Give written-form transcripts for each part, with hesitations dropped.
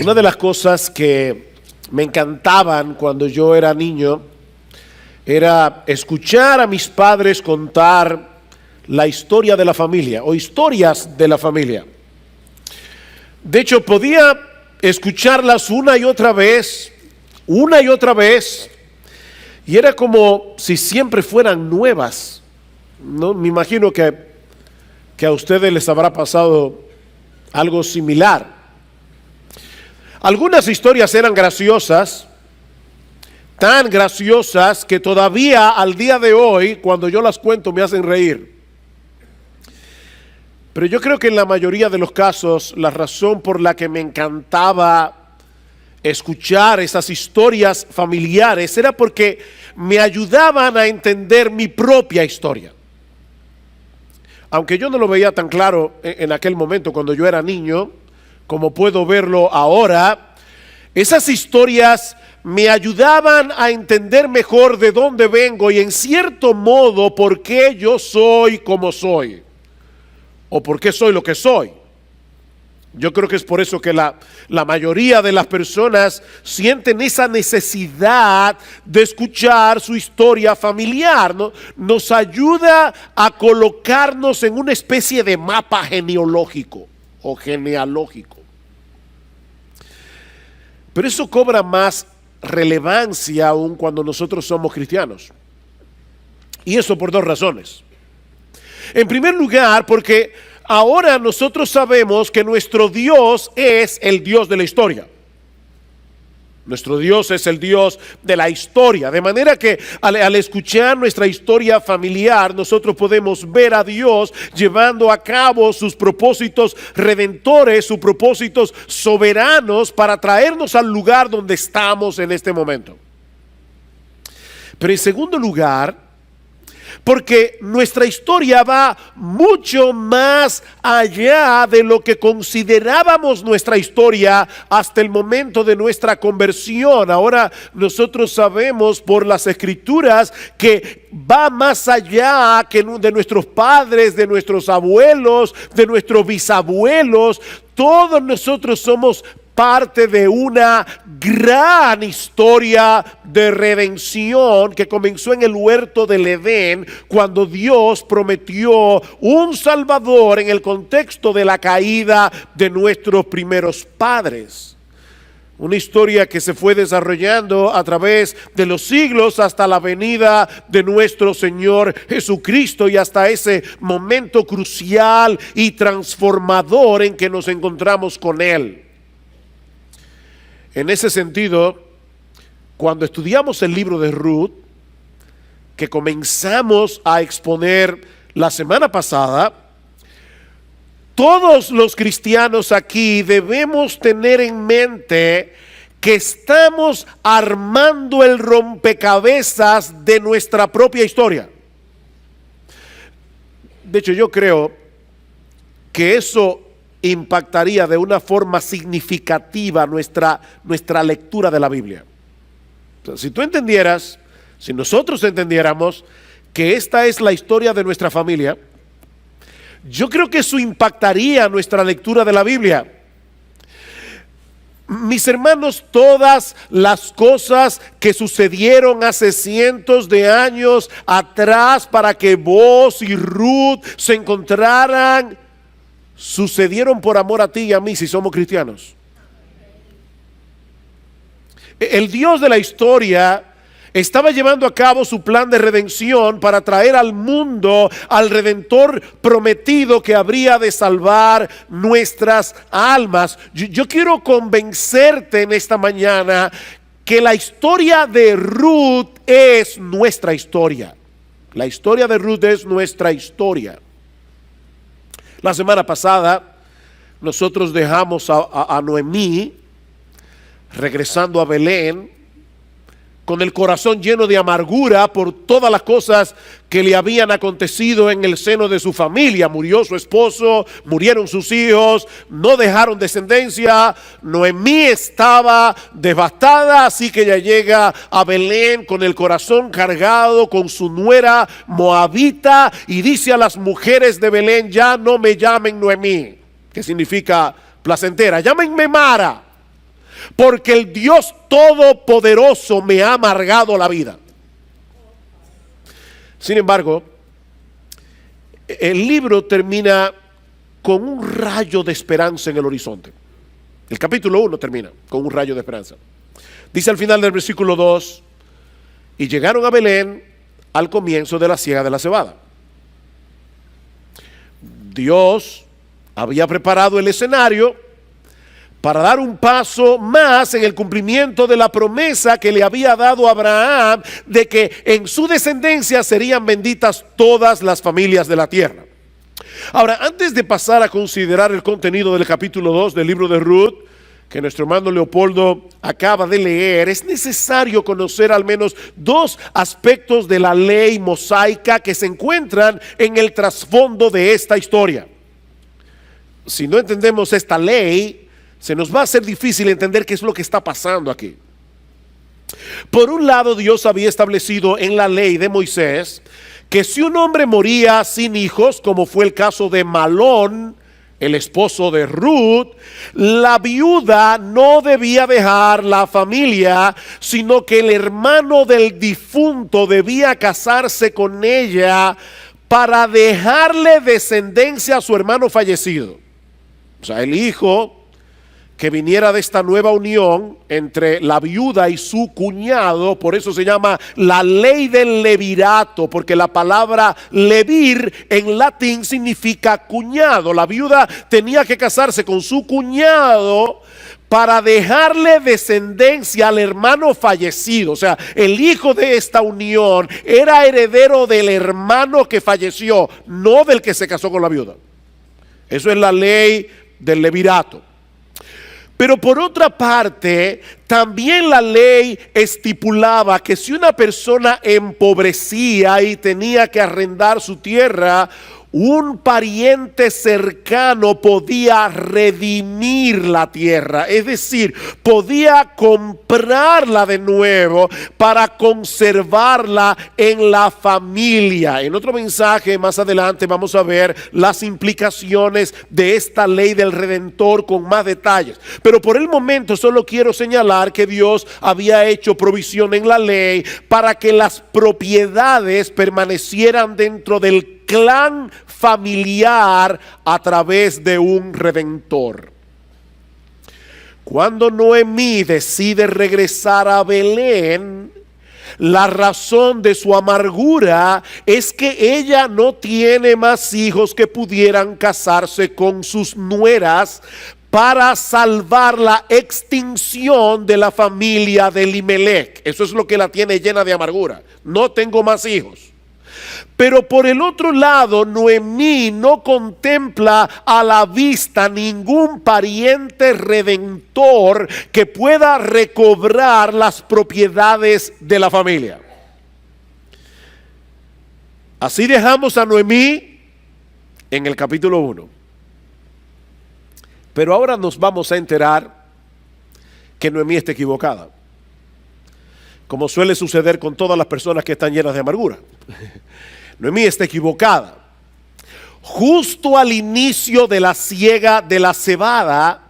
Una de las cosas que me encantaban cuando yo era niño era escuchar a mis padres contar la historia de la familia o historias de la familia. De hecho, podía escucharlas una y otra vez, y era como si siempre fueran nuevas, ¿no? Me imagino que a ustedes les habrá pasado algo similar. Algunas historias eran graciosas, tan graciosas que todavía al día de hoy, cuando yo las cuento, me hacen reír. Pero yo creo que en la mayoría de los casos, la razón por la que me encantaba escuchar esas historias familiares era porque me ayudaban a entender mi propia historia. Aunque yo no lo veía tan claro en aquel momento cuando yo era niño, como puedo verlo ahora, esas historias me ayudaban a entender mejor de dónde vengo y en cierto modo por qué yo soy como soy, o por qué soy lo que soy. Yo creo que es por eso que la mayoría de las personas sienten esa necesidad de escuchar su historia familiar, ¿no? Nos ayuda a colocarnos en una especie de mapa genealógico o genealógico. Pero eso cobra más relevancia aún cuando nosotros somos cristianos. Y eso por dos razones. En primer lugar, porque ahora nosotros sabemos que nuestro Dios es el Dios de la historia. Nuestro Dios es el Dios de la historia. De manera que al escuchar nuestra historia familiar, nosotros podemos ver a Dios llevando a cabo sus propósitos redentores, sus propósitos soberanos para traernos al lugar donde estamos en este momento. Pero en segundo lugar, porque nuestra historia va mucho más allá de lo que considerábamos nuestra historia hasta el momento de nuestra conversión. Ahora nosotros sabemos por las Escrituras que va más allá que de nuestros padres, de nuestros abuelos, de nuestros bisabuelos. Todos nosotros somos parte de una gran historia de redención que comenzó en el huerto del Edén, cuando Dios prometió un Salvador en el contexto de la caída de nuestros primeros padres. Una historia que se fue desarrollando a través de los siglos hasta la venida de nuestro Señor Jesucristo y hasta ese momento crucial y transformador en que nos encontramos con Él. En ese sentido, cuando estudiamos el libro de Ruth, que comenzamos a exponer la semana pasada, todos los cristianos aquí debemos tener en mente que estamos armando el rompecabezas de nuestra propia historia. De hecho, yo creo que eso impactaría de una forma significativa nuestra lectura de la Biblia. O sea, si tú entendieras, si nosotros entendiéramos que esta es la historia de nuestra familia, yo creo que eso impactaría nuestra lectura de la Biblia. Mis hermanos, todas las cosas que sucedieron hace cientos de años atrás para que Boaz y Ruth se encontraran, sucedieron por amor a ti y a mí si somos cristianos. El Dios de la historia estaba llevando a cabo su plan de redención para traer al mundo al Redentor prometido que habría de salvar nuestras almas. Yo quiero convencerte en esta mañana que la historia de Ruth es nuestra historia. La historia de Ruth es nuestra historia. La semana pasada nosotros dejamos a Noemí regresando a Belén con el corazón lleno de amargura por todas las cosas que le habían acontecido en el seno de su familia. Murió su esposo, murieron sus hijos, no dejaron descendencia. Noemí estaba devastada, así que ella llega a Belén con el corazón cargado, con su nuera moabita, y dice a las mujeres de Belén: ya no me llamen Noemí, que significa placentera, llámenme Mara, porque el Dios Todopoderoso me ha amargado la vida. Sin embargo, el libro termina con un rayo de esperanza en el horizonte. El capítulo 1 termina con un rayo de esperanza. Dice al final del versículo 2, y llegaron a Belén al comienzo de la siega de la cebada. Dios había preparado el escenario para dar un paso más en el cumplimiento de la promesa que le había dado a Abraham de que en su descendencia serían benditas todas las familias de la tierra. Ahora, antes de pasar a considerar el contenido del capítulo 2 del libro de Ruth, que nuestro hermano Leopoldo acaba de leer, es necesario conocer al menos dos aspectos de la ley mosaica que se encuentran en el trasfondo de esta historia. Si no entendemos esta ley, se nos va a hacer difícil entender qué es lo que está pasando aquí. Por un lado, Dios había establecido en la ley de Moisés que si un hombre moría sin hijos, como fue el caso de Malón, el esposo de Ruth, la viuda no debía dejar la familia, sino que el hermano del difunto debía casarse con ella para dejarle descendencia a su hermano fallecido. O sea, el hijo que viniera de esta nueva unión entre la viuda y su cuñado, por eso se llama la ley del levirato, porque la palabra levir en latín significa cuñado. La viuda tenía que casarse con su cuñado para dejarle descendencia al hermano fallecido. O sea, el hijo de esta unión era heredero del hermano que falleció, no del que se casó con la viuda. Eso es la ley del levirato. Pero por otra parte, también la ley estipulaba que si una persona empobrecía y tenía que arrendar su tierra, un pariente cercano podía redimir la tierra, es decir, podía comprarla de nuevo para conservarla en la familia. En otro mensaje más adelante vamos a ver las implicaciones de esta ley del Redentor con más detalles. Pero por el momento solo quiero señalar que Dios había hecho provisión en la ley para que las propiedades permanecieran dentro del clan familiar a través de un redentor. Cuando Noemí decide regresar a Belén, la razón de su amargura es que ella no tiene más hijos que pudieran casarse con sus nueras para salvar la extinción de la familia de Elimelech. Eso es lo que la tiene llena de amargura. No tengo más hijos. Pero por el otro lado, Noemí no contempla a la vista ningún pariente redentor que pueda recobrar las propiedades de la familia. Así dejamos a Noemí en el capítulo 1. Pero ahora nos vamos a enterar que Noemí está equivocada, como suele suceder con todas las personas que están llenas de amargura. Noemí está equivocada. Justo al inicio de la siega de la cebada,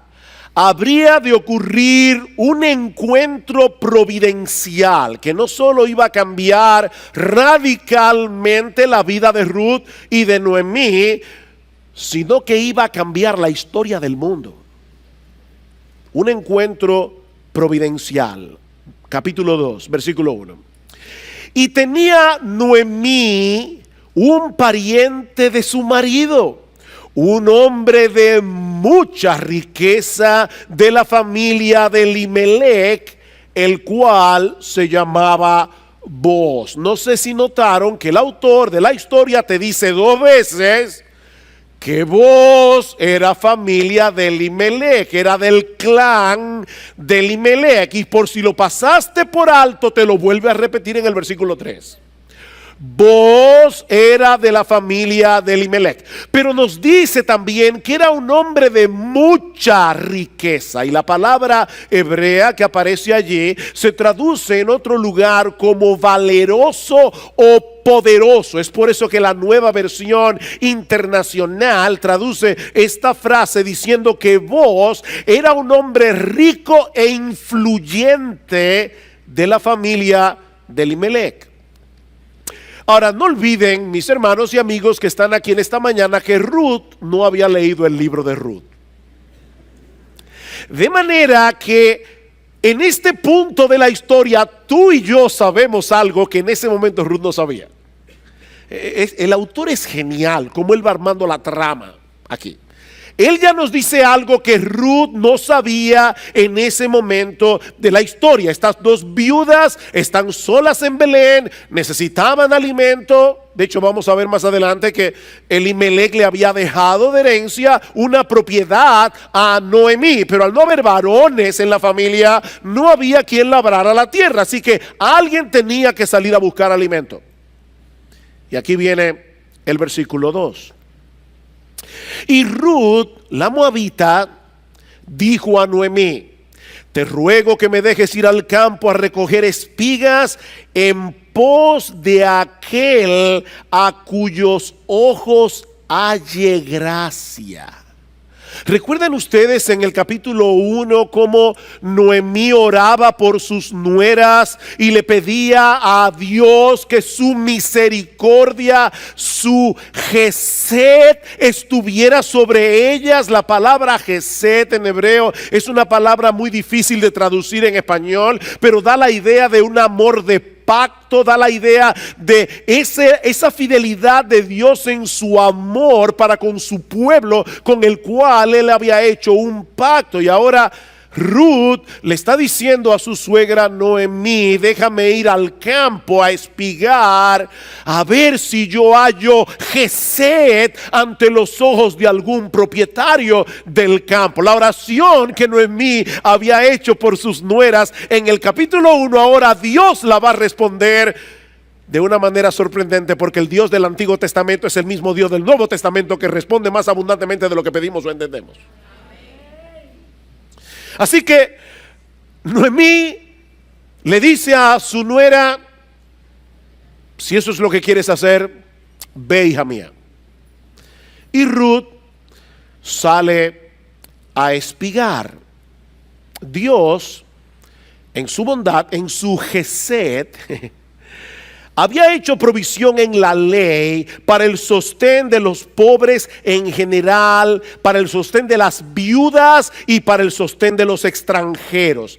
habría de ocurrir un encuentro providencial que no solo iba a cambiar radicalmente la vida de Ruth y de Noemí, sino que iba a cambiar la historia del mundo. Un encuentro providencial. Capítulo 2, versículo 1. Y tenía Noemí un pariente de su marido, un hombre de mucha riqueza de la familia de Elimelech, el cual se llamaba Booz. No sé si notaron que el autor de la historia te dice dos veces que Booz era familia de Elimelech, era del clan de Elimelech, y por si lo pasaste por alto te lo vuelve a repetir en el versículo 3. Booz era de la familia de Elimelech, pero nos dice también que era un hombre de mucha riqueza, y la palabra hebrea que aparece allí se traduce en otro lugar como valeroso o poderoso. Es por eso que la Nueva Versión Internacional traduce esta frase diciendo que Booz era un hombre rico e influyente de la familia de Elimelech. Ahora, no olviden, mis hermanos y amigos que están aquí en esta mañana, que Ruth no había leído el libro de Ruth. De manera que en este punto de la historia, tú y yo sabemos algo que en ese momento Ruth no sabía. El autor es genial, como él va armando la trama aquí. Él ya nos dice algo que Ruth no sabía en ese momento de la historia. Estas dos viudas están solas en Belén, necesitaban alimento. De hecho, vamos a ver más adelante que Elimelech le había dejado de herencia una propiedad a Noemí, pero al no haber varones en la familia, no había quien labrara la tierra, así que alguien tenía que salir a buscar alimento. Y aquí viene el versículo 2. Y Ruth, la moabita, dijo a Noemí: te ruego que me dejes ir al campo a recoger espigas en pos de aquel a cuyos ojos halle gracia. ¿Recuerdan ustedes en el capítulo 1 cómo Noemí oraba por sus nueras y le pedía a Dios que su misericordia, su gesed estuviera sobre ellas? La palabra gesed en hebreo es una palabra muy difícil de traducir en español, pero da la idea de un amor de pacto, da la idea de esa fidelidad de Dios en su amor para con su pueblo, con el cual él había hecho un pacto. Y ahora Ruth le está diciendo a su suegra Noemí: déjame ir al campo a espigar, a ver si yo hallo gesed ante los ojos de algún propietario del campo. La oración que Noemí había hecho por sus nueras en el capítulo 1, ahora Dios la va a responder de una manera sorprendente, porque el Dios del Antiguo Testamento es el mismo Dios del Nuevo Testamento, que responde más abundantemente de lo que pedimos o entendemos. Así que Noemí le dice a su nuera: si eso es lo que quieres hacer, ve, hija mía. Y Ruth sale a espigar. Dios, en su bondad, en su gesed, había hecho provisión en la ley para el sostén de los pobres en general, para el sostén de las viudas y para el sostén de los extranjeros.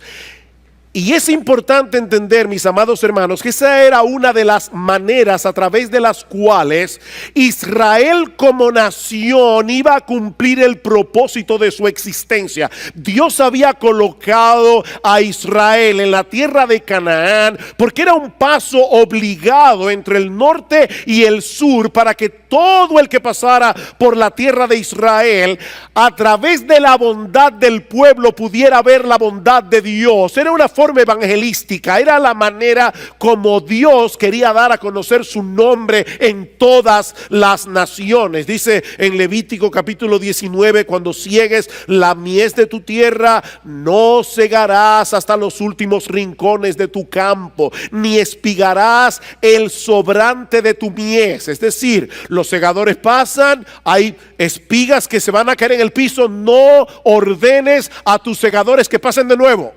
Y es importante entender, mis amados hermanos, que esa era una de las maneras a través de las cuales Israel como nación iba a cumplir el propósito de su existencia. Dios había colocado a Israel en la tierra de Canaán porque era un paso obligado entre el norte y el sur, para que todo el que pasara por la tierra de Israel, a través de la bondad del pueblo, pudiera ver la bondad de Dios. Era una forma evangelística, era la manera como Dios quería dar a conocer su nombre en todas las naciones. Dice en Levítico capítulo 19: cuando ciegues la mies de tu tierra, no segarás hasta los últimos rincones de tu campo, ni espigarás el sobrante de tu mies. Es decir, los segadores pasan, hay espigas que se van a caer en el piso, no ordenes a tus segadores que pasen de nuevo.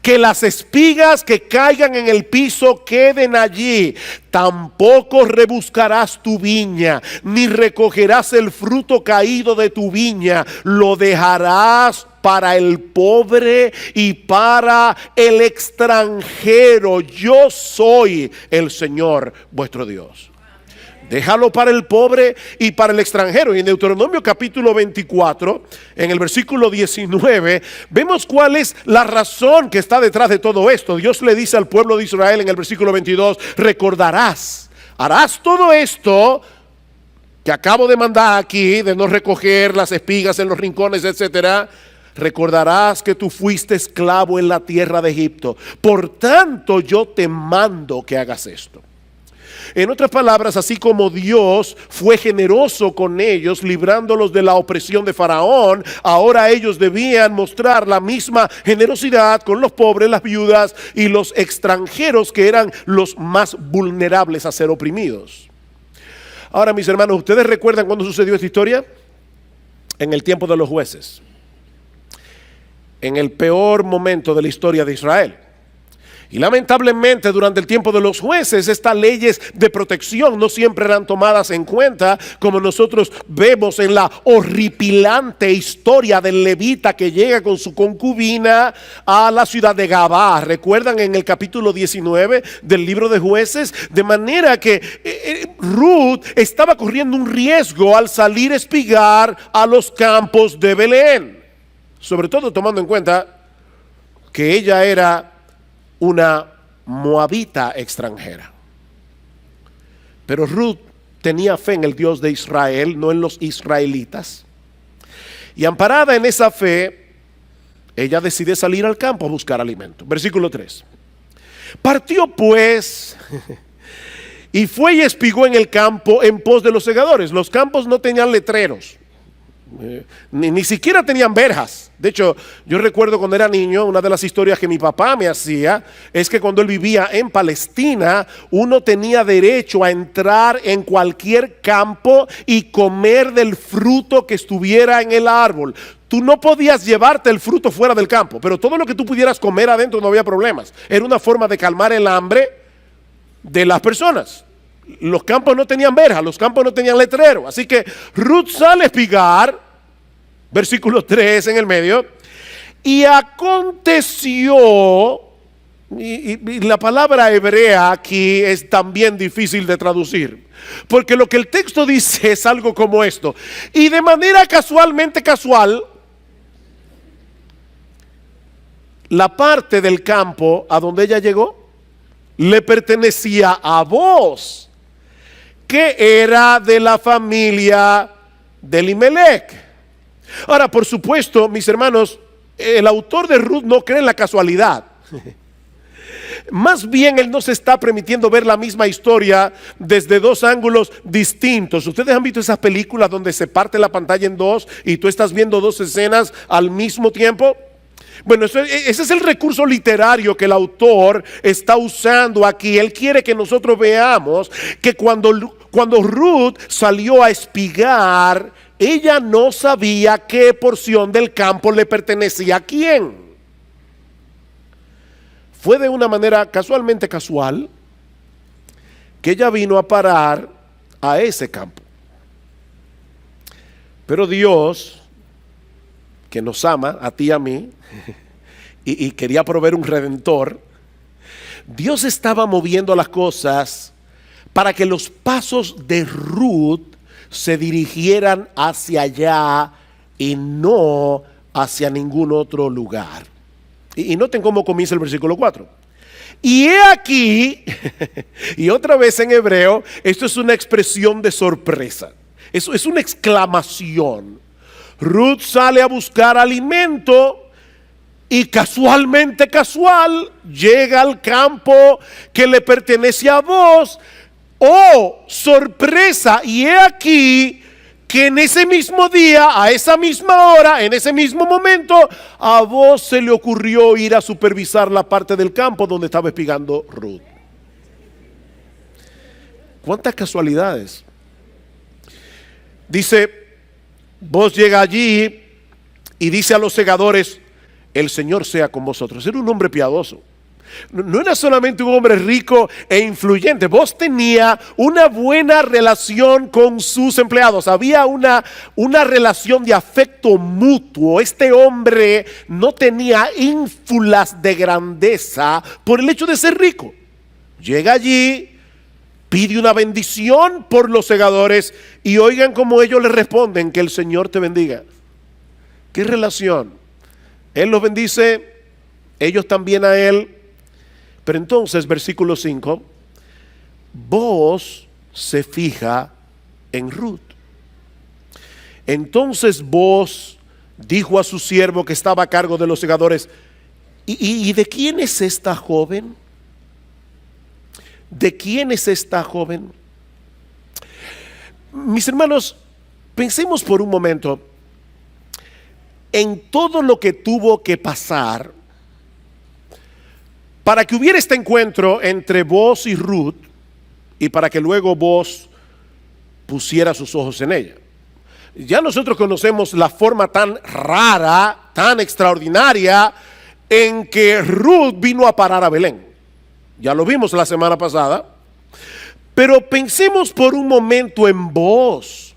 Que las espigas que caigan en el piso queden allí. Tampoco rebuscarás tu viña, ni recogerás el fruto caído de tu viña. Lo dejarás para el pobre y para el extranjero. Yo soy el Señor vuestro Dios. Déjalo para el pobre y para el extranjero. Y en Deuteronomio capítulo 24, en el versículo 19, vemos cuál es la razón que está detrás de todo esto. Dios le dice al pueblo de Israel en el versículo 22: recordarás, harás todo esto que acabo de mandar aquí, de no recoger las espigas en los rincones, etcétera. Recordarás que tú fuiste esclavo en la tierra de Egipto. Por tanto, yo te mando que hagas esto. En otras palabras, así como Dios fue generoso con ellos, librándolos de la opresión de Faraón, ahora ellos debían mostrar la misma generosidad con los pobres, las viudas y los extranjeros, que eran los más vulnerables a ser oprimidos. Ahora, mis hermanos, ¿ustedes recuerdan cuándo sucedió esta historia? En el tiempo de los jueces, en el peor momento de la historia de Israel. Y lamentablemente durante el tiempo de los jueces, estas leyes de protección no siempre eran tomadas en cuenta, como nosotros vemos en la horripilante historia del levita que llega con su concubina a la ciudad de Gabá. ¿Recuerdan en el capítulo 19 del libro de Jueces? De manera que Ruth estaba corriendo un riesgo al salir a espigar a los campos de Belén, sobre todo tomando en cuenta que ella era una moabita extranjera. Pero Ruth tenía fe en el Dios de Israel, no en los israelitas. Y amparada en esa fe, ella decide salir al campo a buscar alimento. Versículo 3. Partió pues y fue y espigó en el campo en pos de los segadores. Los campos no tenían letreros. Ni siquiera tenían verjas. De hecho, yo recuerdo cuando era niño, una de las historias que mi papá me hacía es que cuando él vivía en Palestina, uno tenía derecho a entrar en cualquier campo y comer del fruto que estuviera en el árbol. Tú no podías llevarte el fruto fuera del campo, pero todo lo que tú pudieras comer adentro no había problemas. Era una forma de calmar el hambre de las personas. Los campos no tenían verja, los campos no tenían letrero. Así que Ruth sale a espigar, versículo 3 en el medio, y aconteció, y la palabra hebrea aquí es también difícil de traducir, porque lo que el texto dice es algo como esto: y de manera casualmente casual, la parte del campo a donde ella llegó le pertenecía a Booz, que era de la familia de Elimelech. Ahora, por supuesto, mis hermanos, el autor de Ruth no cree en la casualidad. Más bien, él nos está permitiendo ver la misma historia desde dos ángulos distintos. ¿Ustedes han visto esas películas donde se parte la pantalla en dos y tú estás viendo dos escenas al mismo tiempo? Bueno, ese es el recurso literario que el autor está usando aquí. Él quiere que nosotros veamos que cuando Ruth salió a espigar, ella no sabía qué porción del campo le pertenecía a quién. Fue de una manera casualmente casual que ella vino a parar a ese campo. Pero Dios, que nos ama a ti y a mí, y quería proveer un redentor, Dios estaba moviendo las cosas para que los pasos de Ruth se dirigieran hacia allá y no hacia ningún otro lugar. Y noten cómo comienza el versículo 4. Y he aquí, y otra vez en hebreo, esto es una expresión de sorpresa. Eso es una exclamación. Ruth sale a buscar alimento y casualmente casual llega al campo que le pertenece a Booz. ¡Oh, sorpresa! Y he aquí que en ese mismo día, a esa misma hora, en ese mismo momento, a Booz se le ocurrió ir a supervisar la parte del campo donde estaba espigando Ruth. ¿Cuántas casualidades? Dice, Booz llega allí y dice a los segadores: el Señor sea con vosotros. Era un hombre piadoso. No era solamente un hombre rico e influyente. Booz tenía una buena relación con sus empleados. Había una relación de afecto mutuo. Este hombre no tenía ínfulas de grandeza por el hecho de ser rico. Llega allí, pide una bendición por los segadores y oigan cómo ellos le responden: que el Señor te bendiga. ¿Qué relación? Él los bendice, ellos también a él. Pero entonces, versículo 5, Booz se fija en Ruth. Entonces Booz dijo a su siervo que estaba a cargo de los segadores: ¿Y de quién es esta joven? ¿de quién es esta joven? Mis hermanos, pensemos por un momento en todo lo que tuvo que pasar para que hubiera este encuentro entre Booz y Ruth y para que luego Booz pusiera sus ojos en ella. Ya nosotros conocemos la forma tan rara, tan extraordinaria en que Ruth vino a parar a Belén. Ya lo vimos la semana pasada. Pero pensemos por un momento en Booz.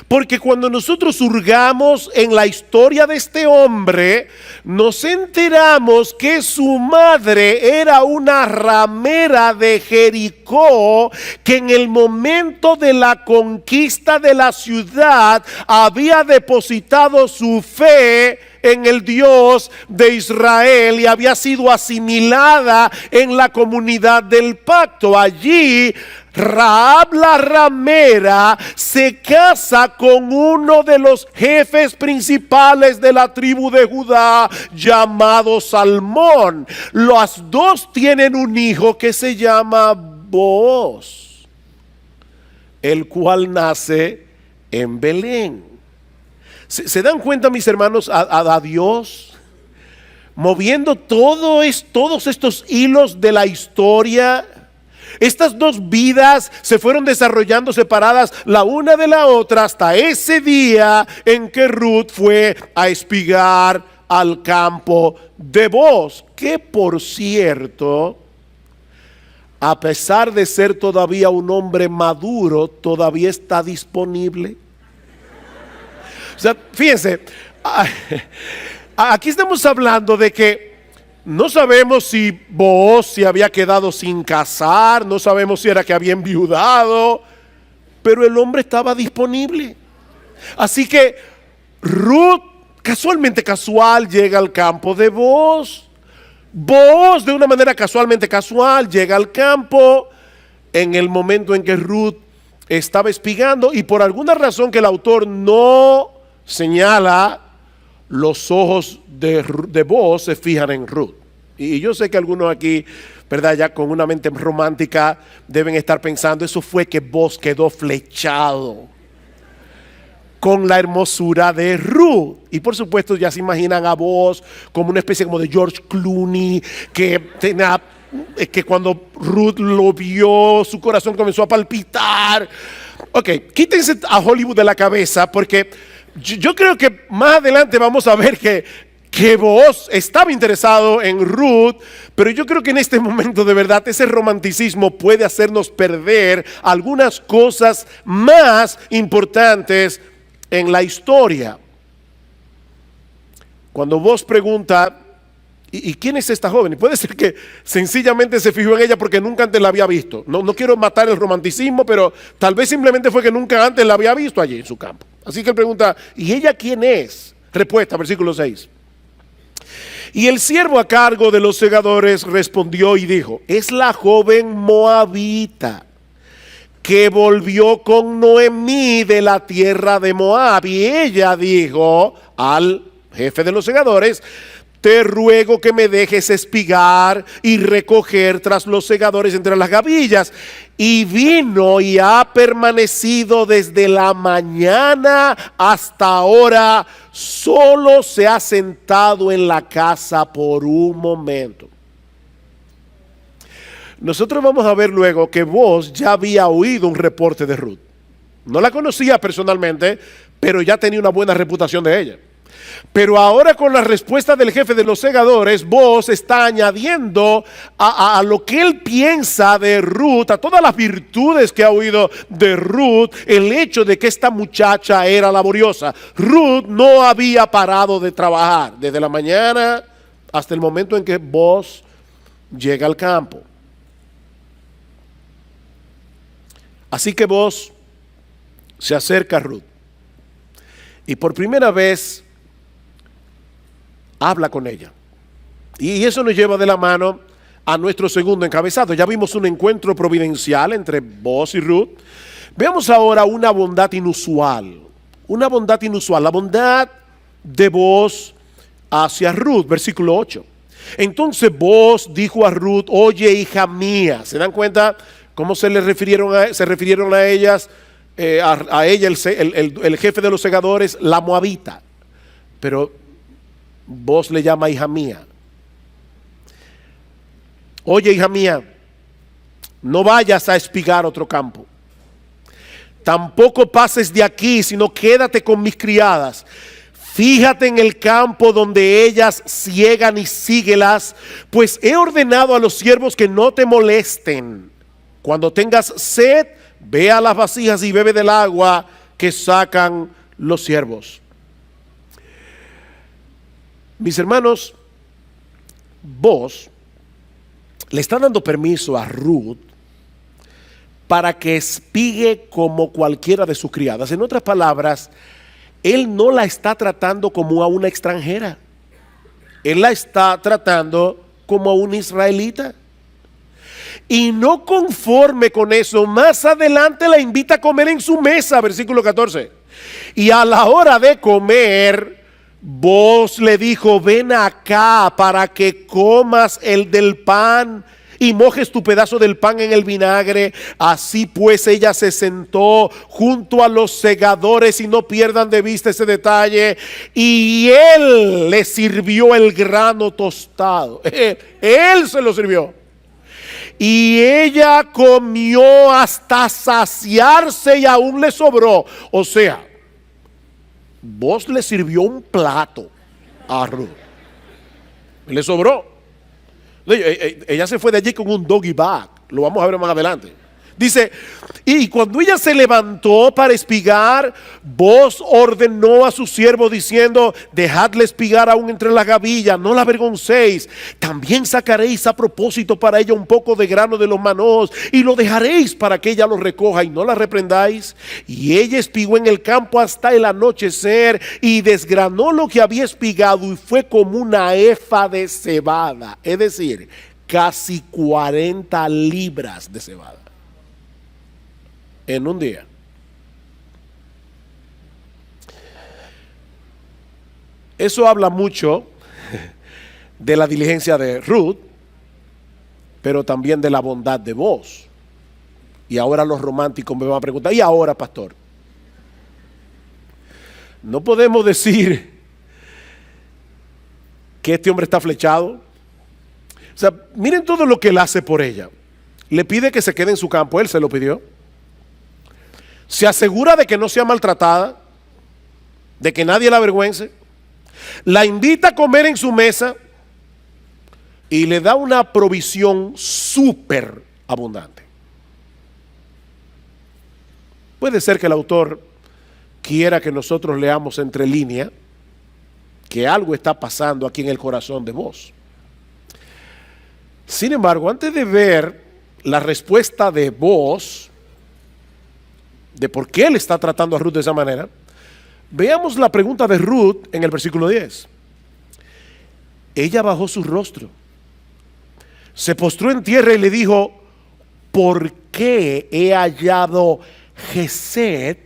Porque cuando nosotros hurgamos en la historia de este hombre, nos enteramos que su madre era una ramera de Jericó, que en el momento de la conquista de la ciudad había depositado su fe en el Dios de Israel y había sido asimilada en la comunidad del pacto. Allí Rahab la ramera se casa con uno de los jefes principales de la tribu de Judá, llamado Salmón. Las dos tienen un hijo que se llama Booz, el cual nace en Belén. ¿Se dan cuenta, mis hermanos, a Dios moviendo todos estos hilos de la historia? Estas dos vidas se fueron desarrollando separadas la una de la otra hasta ese día en que Ruth fue a espigar al campo de Booz, que por cierto, a pesar de ser todavía un hombre maduro, todavía está disponible. O sea, fíjense, aquí estamos hablando de que no sabemos si Booz se había quedado sin casar, no sabemos si era que había enviudado, pero el hombre estaba disponible. Así que Ruth, casual, llega al campo de Booz. Booz, de una manera casual, llega al campo en el momento en que Ruth estaba espigando, y por alguna razón que el autor no señala, los ojos de Booz se fijan en Ruth. Y yo sé que algunos aquí, ¿verdad?, ya con una mente romántica deben estar pensando, eso fue que Booz quedó flechado con la hermosura de Ruth. Y por supuesto ya se imaginan a Booz como una especie como de George Clooney, que cuando Ruth lo vio, su corazón comenzó a palpitar. Ok, quítense a Hollywood de la cabeza, porque yo creo que más adelante vamos a ver que Booz estaba interesado en Ruth, pero yo creo que en este momento de verdad ese romanticismo puede hacernos perder algunas cosas más importantes en la historia. Cuando Booz pregunta, ¿y quién es esta joven? Y puede ser que sencillamente se fijó en ella porque nunca antes la había visto. No quiero matar el romanticismo, pero tal vez simplemente fue que nunca antes la había visto allí en su campo. Así que él pregunta, ¿y ella quién es? Respuesta, versículo 6. Y el siervo a cargo de los segadores respondió y dijo, es la joven moabita que volvió con Noemí de la tierra de Moab. Y ella dijo al jefe de los segadores, te ruego que me dejes espigar y recoger tras los segadores entre las gavillas. Y vino y ha permanecido desde la mañana hasta ahora, solo se ha sentado en la casa por un momento. Nosotros vamos a ver luego que Booz ya había oído un reporte de Ruth. No la conocía personalmente, pero ya tenía una buena reputación de ella. Pero ahora, con la respuesta del jefe de los segadores, Booz está añadiendo a lo que él piensa de Ruth, a todas las virtudes que ha oído de Ruth, el hecho de que esta muchacha era laboriosa. Ruth no había parado de trabajar desde la mañana hasta el momento en que Booz llega al campo. Así que Booz se acerca a Ruth y por primera vez habla con ella. Y eso nos lleva de la mano a nuestro segundo encabezado. Ya vimos un encuentro providencial entre Booz y Ruth. Veamos ahora una bondad inusual. Una bondad inusual. La bondad de Booz hacia Ruth. Versículo 8. Entonces Booz dijo a Ruth, oye, hija mía. ¿Se dan cuenta ¿Cómo se refirieron a ellas? A ella, el jefe de los segadores, la moabita. Pero vos le llama hija mía. Oye, hija mía, no vayas a espigar otro campo. Tampoco pases de aquí, sino quédate con mis criadas. Fíjate en el campo donde ellas ciegan y síguelas, pues he ordenado a los siervos que no te molesten. Cuando tengas sed, ve a las vasijas y bebe del agua que sacan los siervos. Mis hermanos, vos le está dando permiso a Ruth para que espigue como cualquiera de sus criadas. En otras palabras, él no la está tratando como a una extranjera. Él la está tratando como a una israelita. Y no conforme con eso, más adelante la invita a comer en su mesa, versículo 14. Y a la hora de comer, vos le dijo, ven acá para que comas el del pan y mojes tu pedazo del pan en el vinagre. Así pues ella se sentó junto a los segadores, y no pierdan de vista ese detalle, y él le sirvió el grano tostado. Él se lo sirvió. Y ella comió hasta saciarse y aún le sobró. O sea, vos le sirvió un plato a Ruth. Le sobró. Ella se fue de allí con un doggy bag. Lo vamos a ver más adelante. Dice, y cuando ella se levantó para espigar, vos ordenó a su siervo diciendo, dejadle espigar aún entre las gavillas, no la avergoncéis. También sacaréis a propósito para ella un poco de grano de los manós y lo dejaréis para que ella lo recoja y no la reprendáis. Y ella espigó en el campo hasta el anochecer y desgranó lo que había espigado, y fue como una efa de cebada, es decir, casi 40 libras de cebada en un día. Eso habla mucho de la diligencia de Ruth, pero también de la bondad de Boaz. Y ahora los románticos me van a preguntar, ¿y ahora, pastor? No podemos decir que este hombre está flechado. O sea, miren todo lo que él hace por ella. Le pide que se quede en su campo, él se lo pidió. Se asegura de que no sea maltratada, de que nadie la avergüence. La invita a comer en su mesa y le da una provisión súper abundante. Puede ser que el autor quiera que nosotros leamos entre líneas que algo está pasando aquí en el corazón de Boaz. Sin embargo, antes de ver la respuesta de Boaz, de por qué él está tratando a Ruth de esa manera, veamos la pregunta de Ruth en el versículo 10. Ella bajó su rostro, se postró en tierra y le dijo, ¿por qué he hallado gesed?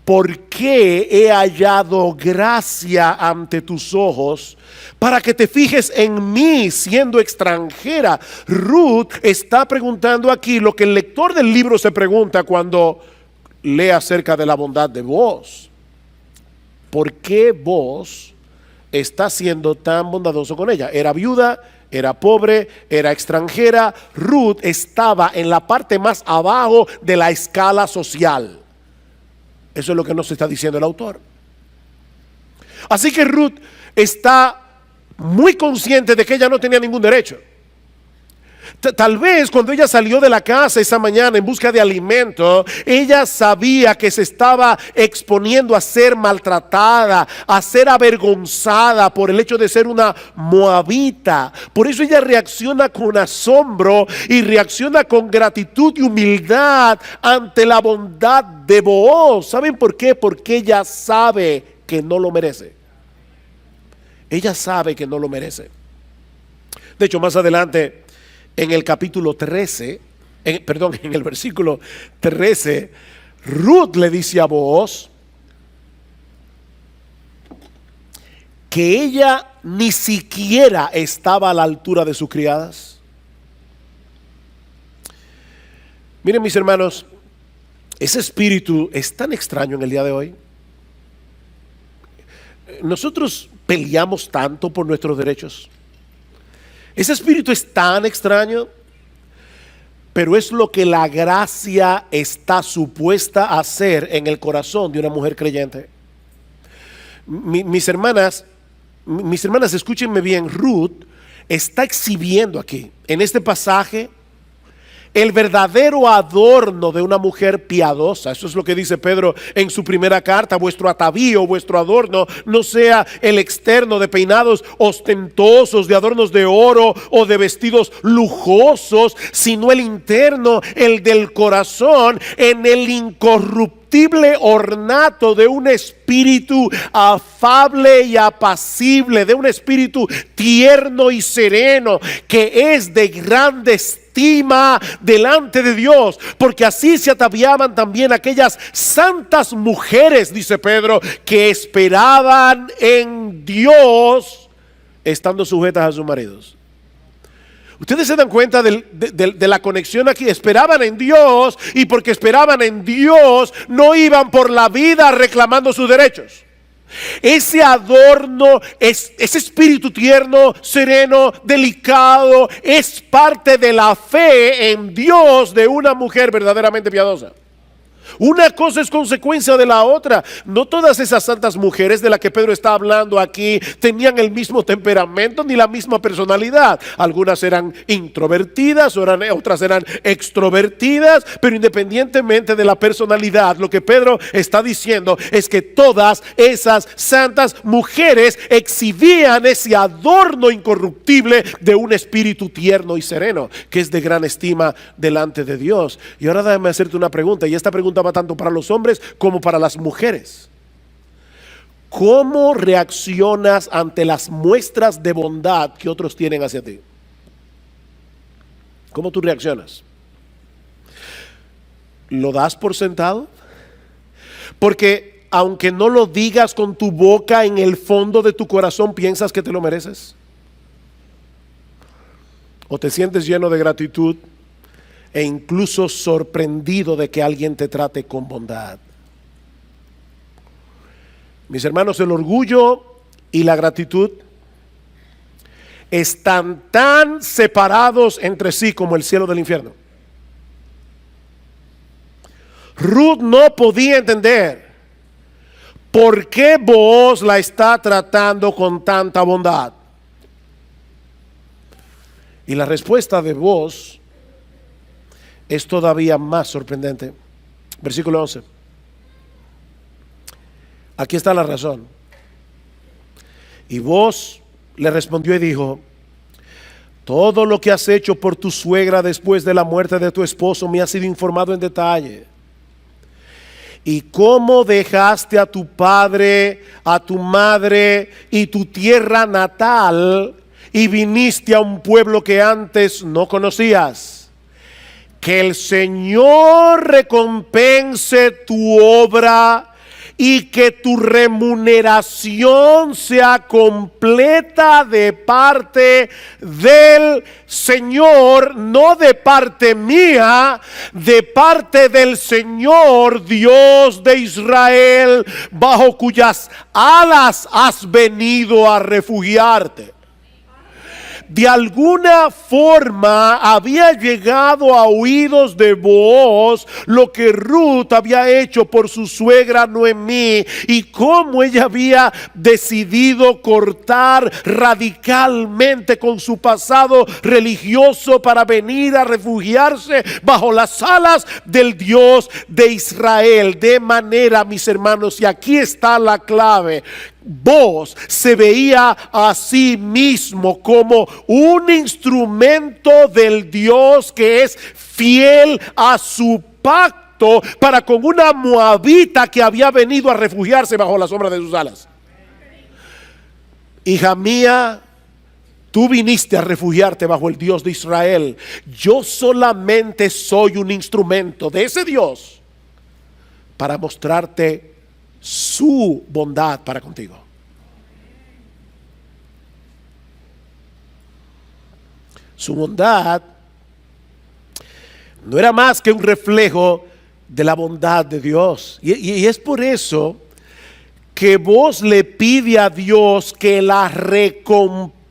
¿Por qué he hallado gracia ante tus ojos para que te fijes en mí siendo extranjera? Ruth está preguntando aquí lo que el lector del libro se pregunta cuando lee acerca de la bondad de Boaz. ¿Por qué Boaz está siendo tan bondadoso con ella? Era viuda, era pobre, era extranjera. Ruth estaba en la parte más abajo de la escala social. Eso es lo que nos está diciendo el autor. Así que Ruth está muy consciente de que ella no tenía ningún derecho. Tal vez cuando ella salió de la casa esa mañana en busca de alimento, ella sabía que se estaba exponiendo a ser maltratada, a ser avergonzada por el hecho de ser una moabita. Por eso ella reacciona con asombro y reacciona con gratitud y humildad ante la bondad de Boaz. ¿Saben por qué? Porque ella sabe que no lo merece. Ella sabe que no lo merece. De hecho, más adelante, en el capítulo 13, en el versículo 13, Ruth le dice a Boaz que ella ni siquiera estaba a la altura de sus criadas. Miren, mis hermanos, ese espíritu es tan extraño en el día de hoy. Nosotros peleamos tanto por nuestros derechos. Ese espíritu es tan extraño, pero es lo que la gracia está supuesta a hacer en el corazón de una mujer creyente. Mis hermanas, escúchenme bien. Ruth está exhibiendo aquí, en este pasaje, el verdadero adorno de una mujer piadosa. Eso es lo que dice Pedro en su primera carta: vuestro atavío, vuestro adorno, no sea el externo de peinados ostentosos, de adornos de oro o de vestidos lujosos, sino el interno, el del corazón, en el incorruptible ornato de un espíritu afable y apacible, de un espíritu tierno y sereno, que es de grande estima delante de Dios, porque así se ataviaban también aquellas santas mujeres, dice Pedro, que esperaban en Dios, estando sujetas a sus maridos. Ustedes se dan cuenta de la conexión aquí. Esperaban en Dios, y porque esperaban en Dios no iban por la vida reclamando sus derechos. Ese adorno, ese espíritu tierno, sereno, delicado, es parte de la fe en Dios de una mujer verdaderamente piadosa. Una cosa es consecuencia de la otra. No todas esas santas mujeres de las que Pedro está hablando aquí tenían el mismo temperamento ni la misma personalidad. Algunas eran introvertidas, otras eran extrovertidas, pero independientemente de la personalidad, lo que Pedro está diciendo es que todas esas santas mujeres exhibían ese adorno incorruptible de un espíritu tierno y sereno, que es de gran estima delante de Dios. Y ahora déjame hacerte una pregunta, y esta pregunta va tanto para los hombres como para las mujeres. ¿Cómo reaccionas ante las muestras de bondad que otros tienen hacia ti? ¿Cómo tú reaccionas? ¿Lo das por sentado? Porque aunque no lo digas con tu boca, en el fondo de tu corazón piensas que te lo mereces. ¿O te sientes lleno de gratitud e incluso sorprendido de que alguien te trate con bondad? Mis hermanos, el orgullo y la gratitud están tan separados entre sí como el cielo del infierno. Ruth no podía entender por qué Booz la está tratando con tanta bondad. Y la respuesta de Booz es todavía más sorprendente. Versículo 11. Aquí está la razón. Y Booz le respondió y dijo: todo lo que has hecho por tu suegra después de la muerte de tu esposo me ha sido informado en detalle. Y cómo dejaste a tu padre, a tu madre y tu tierra natal y viniste a un pueblo que antes no conocías. Que el Señor recompense tu obra y que tu remuneración sea completa de parte del Señor, no de parte mía, de parte del Señor Dios de Israel, bajo cuyas alas has venido a refugiarte. De alguna forma había llegado a oídos de Booz lo que Ruth había hecho por su suegra Noemí, y cómo ella había decidido cortar radicalmente con su pasado religioso para venir a refugiarse bajo las alas del Dios de Israel. De manera, mis hermanos, y aquí está la clave, Booz se veía a sí mismo como un instrumento del Dios que es fiel a su pacto para con una moabita que había venido a refugiarse bajo la sombra de sus alas. Hija mía, tú viniste a refugiarte bajo el Dios de Israel. Yo solamente soy un instrumento de ese Dios para mostrarte su bondad para contigo. Su bondad no era más que un reflejo de la bondad de Dios. Y es por eso que Booz le pide a Dios que la recompense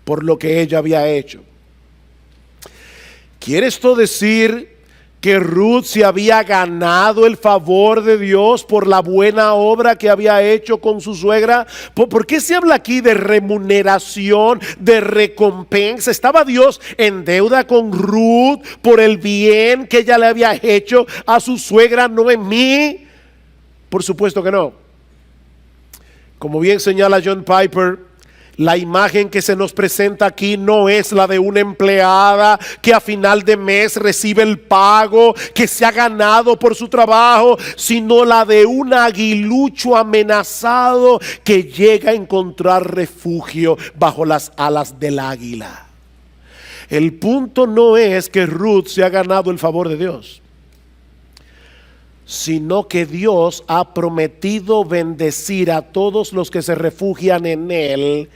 por lo que ella había hecho. ¿Quiere esto decir que Ruth se había ganado el favor de Dios por la buena obra que había hecho con su suegra? ¿Por qué se habla aquí de remuneración, de recompensa? ¿Estaba Dios en deuda con Ruth por el bien que ella le había hecho a su suegra Noemí? Por supuesto que no. Como bien señala John Piper, la imagen que se nos presenta aquí no es la de una empleada que a final de mes recibe el pago que se ha ganado por su trabajo, sino la de un aguilucho amenazado que llega a encontrar refugio bajo las alas del águila. El punto no es que Ruth se ha ganado el favor de Dios, sino que Dios ha prometido bendecir a todos los que se refugian en Él,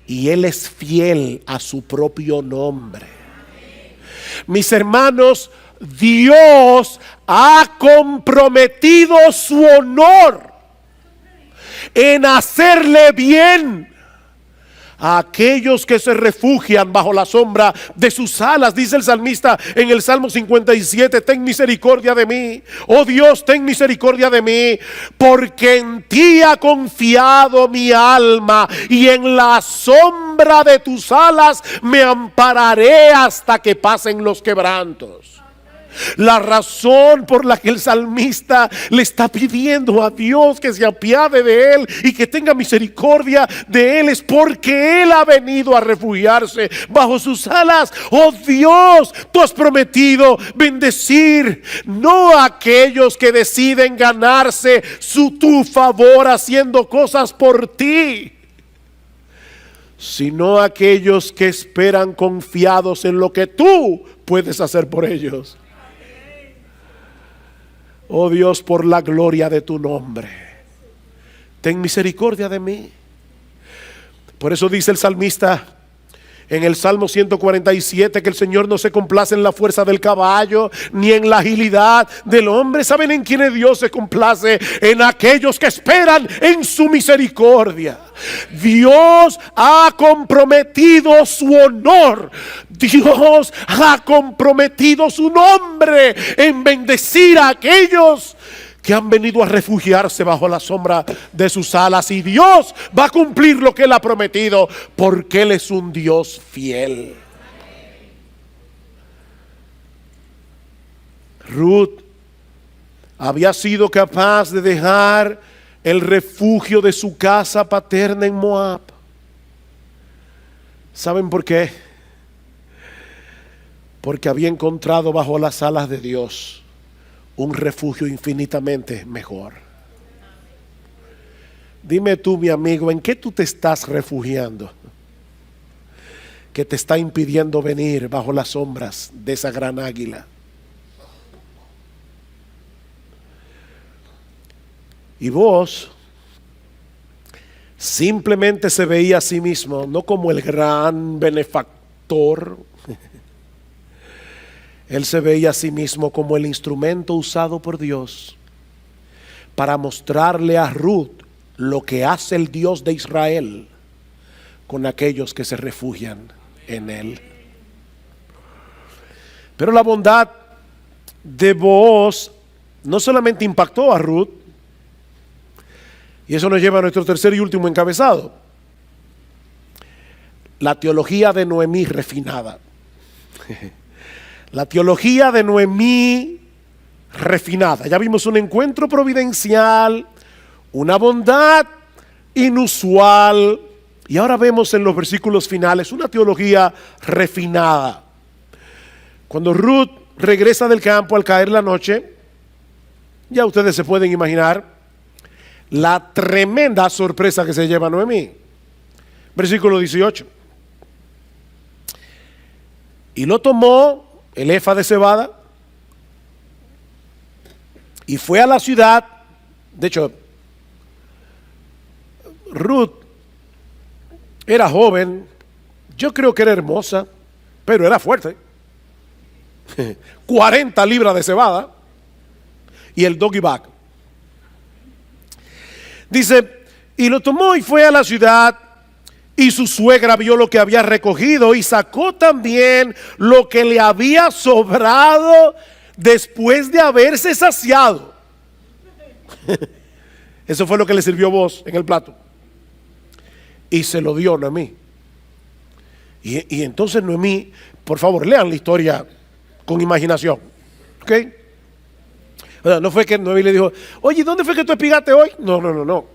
y Él es fiel a su propio nombre. Mis hermanos, Dios ha comprometido su honor en hacerle bien a aquellos que se refugian bajo la sombra de sus alas. Dice el salmista en el Salmo 57: ten misericordia de mí, oh Dios, ten misericordia de mí, porque en ti ha confiado mi alma, y en la sombra de tus alas me ampararé hasta que pasen los quebrantos. La razón por la que el salmista le está pidiendo a Dios que se apiade de él y que tenga misericordia de él es porque él ha venido a refugiarse bajo sus alas. Oh Dios, tú has prometido bendecir no a aquellos que deciden ganarse tu favor haciendo cosas por ti, sino a aquellos que esperan confiados en lo que tú puedes hacer por ellos. Oh Dios, por la gloria de tu nombre, ten misericordia de mí. Por eso dice el salmista en el Salmo 147 que el Señor no se complace en la fuerza del caballo, ni en la agilidad del hombre. ¿Saben en quién Dios se complace? En aquellos que esperan en su misericordia. Dios ha comprometido su honor, Dios ha comprometido su nombre en bendecir a aquellos que han venido a refugiarse bajo la sombra de sus alas, y Dios va a cumplir lo que Él ha prometido, porque Él es un Dios fiel. Ruth había sido capaz de dejar el refugio de su casa paterna en Moab. ¿Saben por qué? Porque había encontrado bajo las alas de Dios un refugio infinitamente mejor. Dime tú, mi amigo, ¿en qué tú te estás refugiando que te está impidiendo venir bajo las sombras de esa gran águila? Y vos simplemente se veía a sí mismo no como el gran benefactor. Él se veía a sí mismo como el instrumento usado por Dios para mostrarle a Ruth lo que hace el Dios de Israel con aquellos que se refugian en Él. Pero la bondad de Booz no solamente impactó a Ruth, y eso nos lleva a nuestro tercer y último encabezado: la teología de Noemí refinada. La teología de Noemí refinada. Ya vimos un encuentro providencial, una bondad inusual, y ahora vemos en los versículos finales una teología refinada. Cuando Ruth regresa del campo al caer la noche, ya ustedes se pueden imaginar la tremenda sorpresa que se lleva Noemí. Versículo 18. Y lo tomó el efa de cebada y fue a la ciudad. De hecho, Ruth era joven, yo creo que era hermosa, pero era fuerte. 40 libras de cebada y el doggy bag. Dice, y lo tomó y fue a la ciudad, y su suegra vio lo que había recogido y sacó también lo que le había sobrado después de haberse saciado. Eso fue lo que le sirvió Booz en el plato. Y se lo dio Noemí. Y entonces Noemí, por favor, lean la historia con imaginación. ¿Ok? O sea, no fue que Noemí le dijo, oye, ¿dónde fue que tú espigaste hoy? No.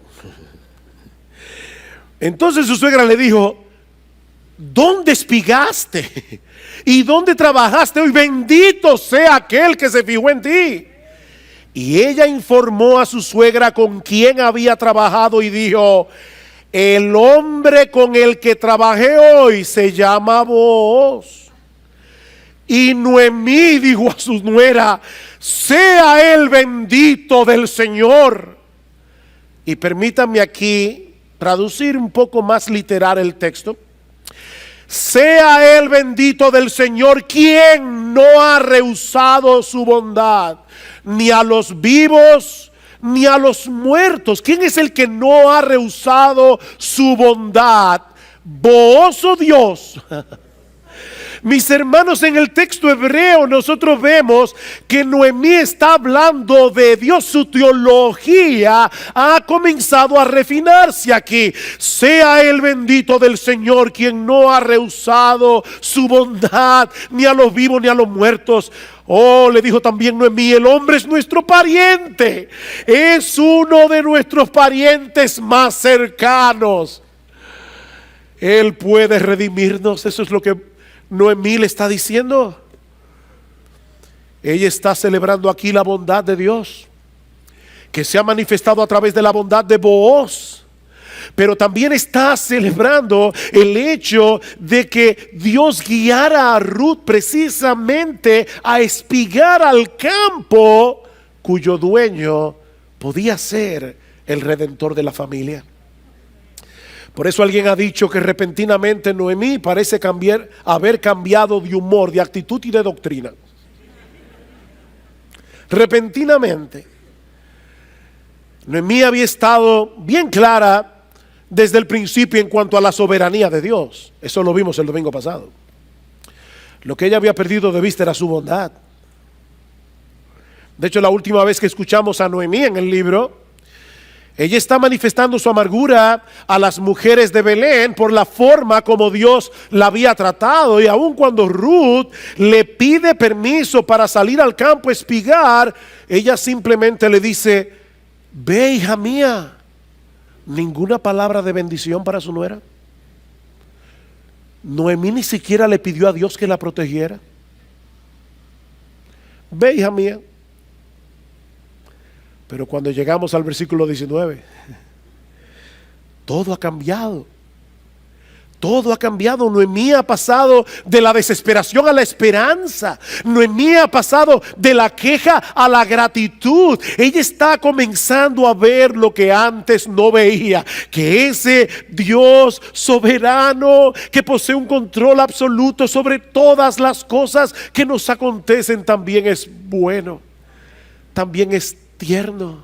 Entonces su suegra le dijo, ¿dónde espigaste? ¿Y dónde trabajaste hoy? Bendito sea aquel que se fijó en ti. Y ella informó a su suegra con quién había trabajado y dijo, el hombre con el que trabajé hoy se llama Booz. Y Noemí dijo a su nuera, sea él bendito del Señor. Y permítanme aquí traducir un poco más literal el texto. Sea él bendito del Señor, quien no ha rehusado su bondad, ni a los vivos, ni a los muertos. ¿Quién es el que no ha rehusado su bondad? Vos, oh Dios. Mis hermanos, en el texto hebreo nosotros vemos que Noemí está hablando de Dios. Su teología ha comenzado a refinarse aquí. Sea el bendito del Señor, quien no ha rehusado su bondad, ni a los vivos ni a los muertos. Oh, le dijo también Noemí, el hombre es nuestro pariente, es uno de nuestros parientes más cercanos. Él puede redimirnos. Eso es lo que Noemí le está diciendo. Ella está celebrando aquí la bondad de Dios, que se ha manifestado a través de la bondad de Booz. Pero también está celebrando el hecho de que Dios guiara a Ruth precisamente a espigar al campo cuyo dueño podía ser el redentor de la familia. Por eso alguien ha dicho que repentinamente Noemí parece haber cambiado de humor, de actitud y de doctrina. Repentinamente. Noemí había estado bien clara desde el principio en cuanto a la soberanía de Dios. Eso lo vimos el domingo pasado. Lo que ella había perdido de vista era su bondad. De hecho, la última vez que escuchamos a Noemí en el libro, ella está manifestando su amargura a las mujeres de Belén por la forma como Dios la había tratado. Y aun cuando Ruth le pide permiso para salir al campo a espigar, ella simplemente le dice, ve, hija mía. Ninguna palabra de bendición para su nuera. Noemí ni siquiera le pidió a Dios que la protegiera. Ve, hija mía. Pero cuando llegamos al versículo 19, todo ha cambiado. Todo ha cambiado. Noemí ha pasado de la desesperación a la esperanza. Noemí ha pasado de la queja a la gratitud. Ella está comenzando a ver lo que antes no veía, que ese Dios soberano que posee un control absoluto sobre todas las cosas que nos acontecen también es bueno, también es tierno,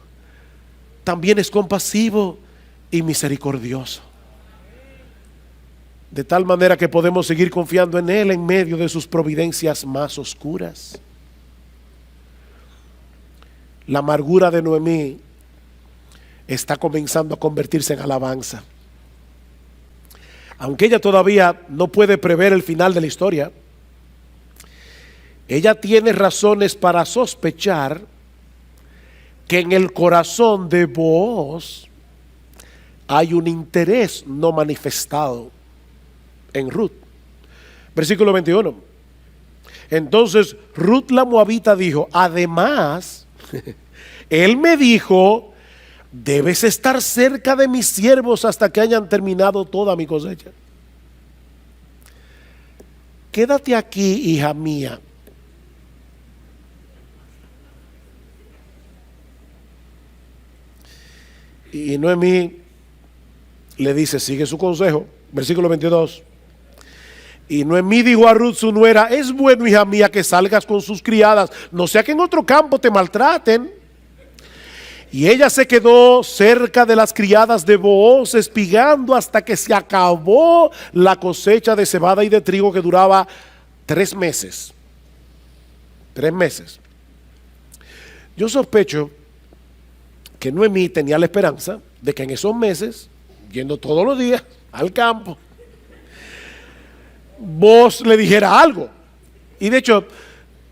también es compasivo y misericordioso. De tal manera que podemos seguir confiando en Él en medio de sus providencias más oscuras. La amargura de Noemí está comenzando a convertirse en alabanza. Aunque ella todavía no puede prever el final de la historia, ella tiene razones para sospechar que en el corazón de Booz hay un interés no manifestado en Ruth. Versículo 21. Entonces Ruth la moabita dijo, además, él me dijo, debes estar cerca de mis siervos hasta que hayan terminado toda mi cosecha. Quédate aquí, hija mía. Y Noemí le dice, sigue su consejo. Versículo 22. Y Noemí dijo a Ruth su nuera: es bueno, hija mía, que salgas con sus criadas, no sea que en otro campo te maltraten. Y ella se quedó cerca de las criadas de Booz, espigando hasta que se acabó la cosecha de cebada y de trigo, que duraba 3 meses. 3 meses. Yo sospecho que Noemí tenía la esperanza de que en esos meses, yendo todos los días al campo, Booz le dijera algo. Y de hecho,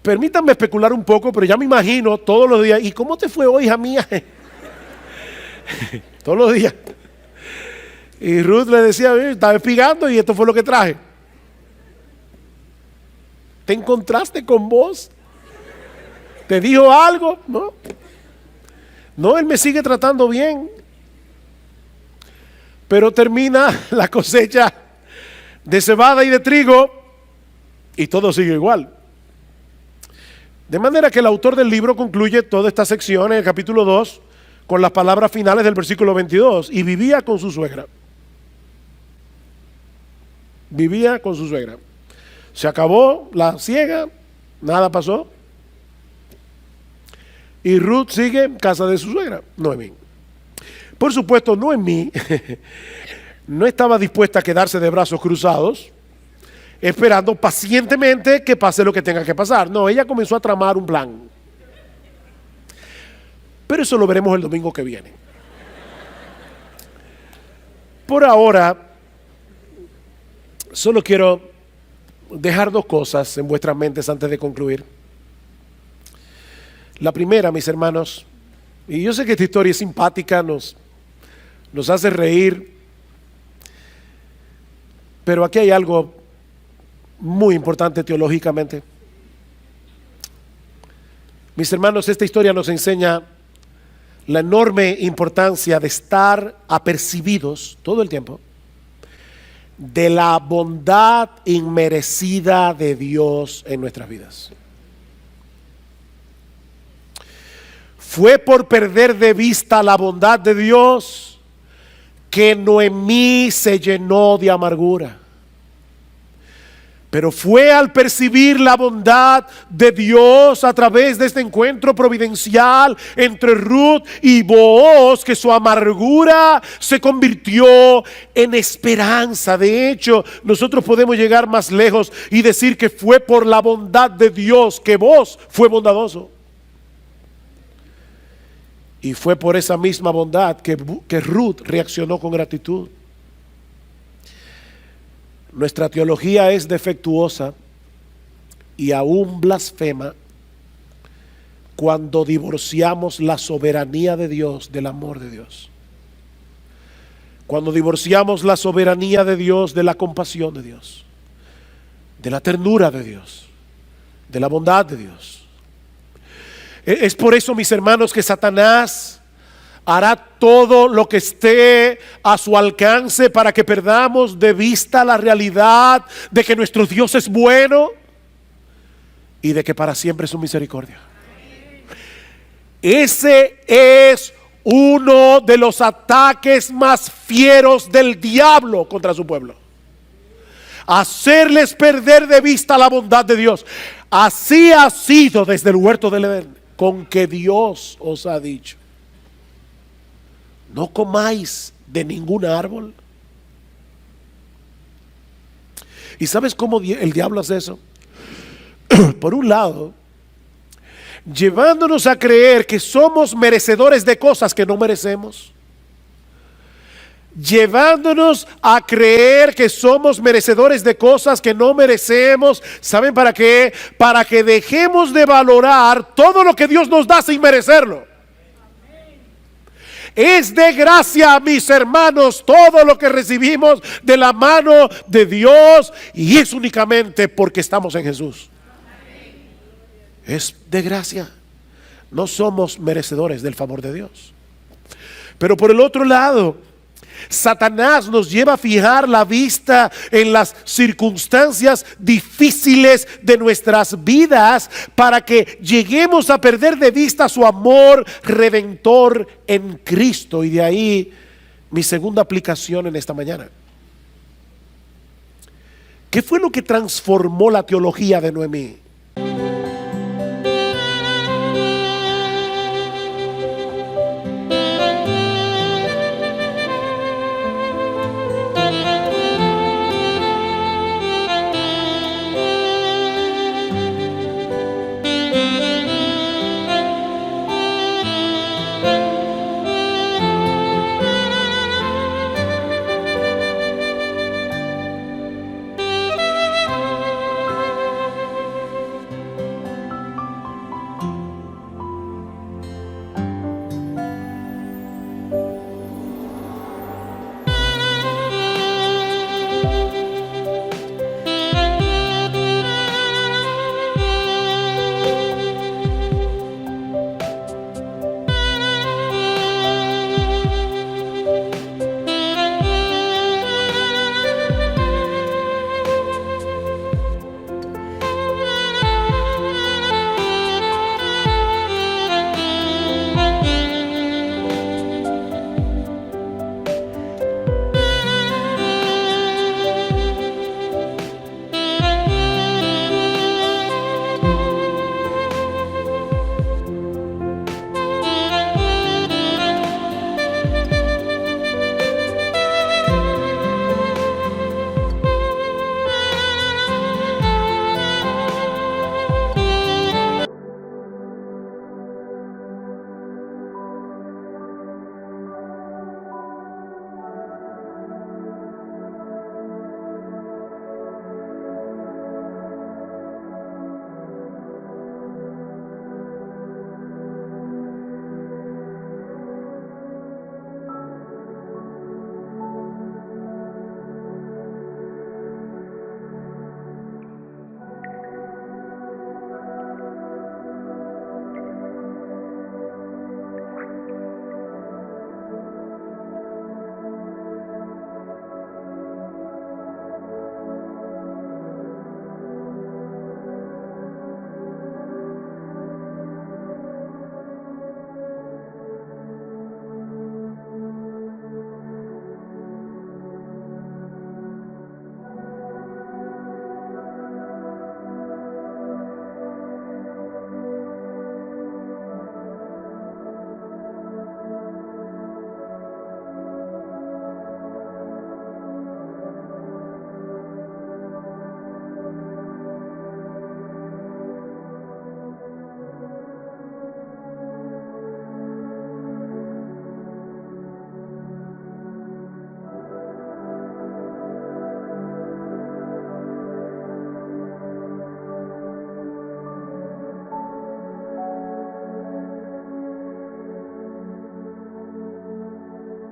permítanme especular un poco, pero ya me imagino todos los días: ¿y cómo te fue hoy, hija mía? Todos los días. Y Ruth le decía: estaba espigando y esto fue lo que traje. ¿Te encontraste con Booz? ¿Te dijo algo? No. No, él me sigue tratando bien. Pero termina la cosecha de cebada y de trigo y todo sigue igual. De manera que el autor del libro concluye toda esta sección en el capítulo 2 con las palabras finales del versículo 22. Y vivía con su suegra. Vivía con su suegra. Se acabó la siega, nada pasó. Y Ruth sigue en casa de su suegra, Noemí. Por supuesto, Noemí no estaba dispuesta a quedarse de brazos cruzados, esperando pacientemente que pase lo que tenga que pasar. No, ella comenzó a tramar un plan. Pero eso lo veremos el domingo que viene. Por ahora, solo quiero dejar 2 cosas en vuestras mentes antes de concluir. La primera, mis hermanos, y yo sé que esta historia es simpática, nos hace reír, pero aquí hay algo muy importante teológicamente. Mis hermanos, esta historia nos enseña la enorme importancia de estar apercibidos todo el tiempo de la bondad inmerecida de Dios en nuestras vidas. Fue por perder de vista la bondad de Dios que Noemí se llenó de amargura. Pero fue al percibir la bondad de Dios a través de este encuentro providencial entre Ruth y Booz que su amargura se convirtió en esperanza. De hecho, nosotros podemos llegar más lejos y decir que fue por la bondad de Dios que Booz fue bondadoso. Y fue por esa misma bondad que Ruth reaccionó con gratitud. Nuestra teología es defectuosa y aún blasfema cuando divorciamos la soberanía de Dios del amor de Dios. Cuando divorciamos la soberanía de Dios de la compasión de Dios, de la ternura de Dios, de la bondad de Dios. Es por eso, mis hermanos, que Satanás hará todo lo que esté a su alcance para que perdamos de vista la realidad de que nuestro Dios es bueno y de que para siempre es su misericordia. Ese es uno de los ataques más fieros del diablo contra su pueblo. Hacerles perder de vista la bondad de Dios. Así ha sido desde el huerto del Edén, con que Dios os ha dicho: no comáis de ningún árbol. ¿Y sabes cómo el diablo hace eso? Por un lado, llevándonos a creer que somos merecedores de cosas que no merecemos. Llevándonos a creer que somos merecedores de cosas que no merecemos. ¿Saben para qué? Para que dejemos de valorar todo lo que Dios nos da sin merecerlo. Es de gracia, mis hermanos, todo lo que recibimos de la mano de Dios, y es únicamente porque estamos en Jesús. Es de gracia. No somos merecedores del favor de Dios. Pero por el otro lado, Satanás nos lleva a fijar la vista en las circunstancias difíciles de nuestras vidas para que lleguemos a perder de vista su amor redentor en Cristo. Y de ahí mi segunda aplicación en esta mañana. ¿Qué fue lo que transformó la teología de Noemí?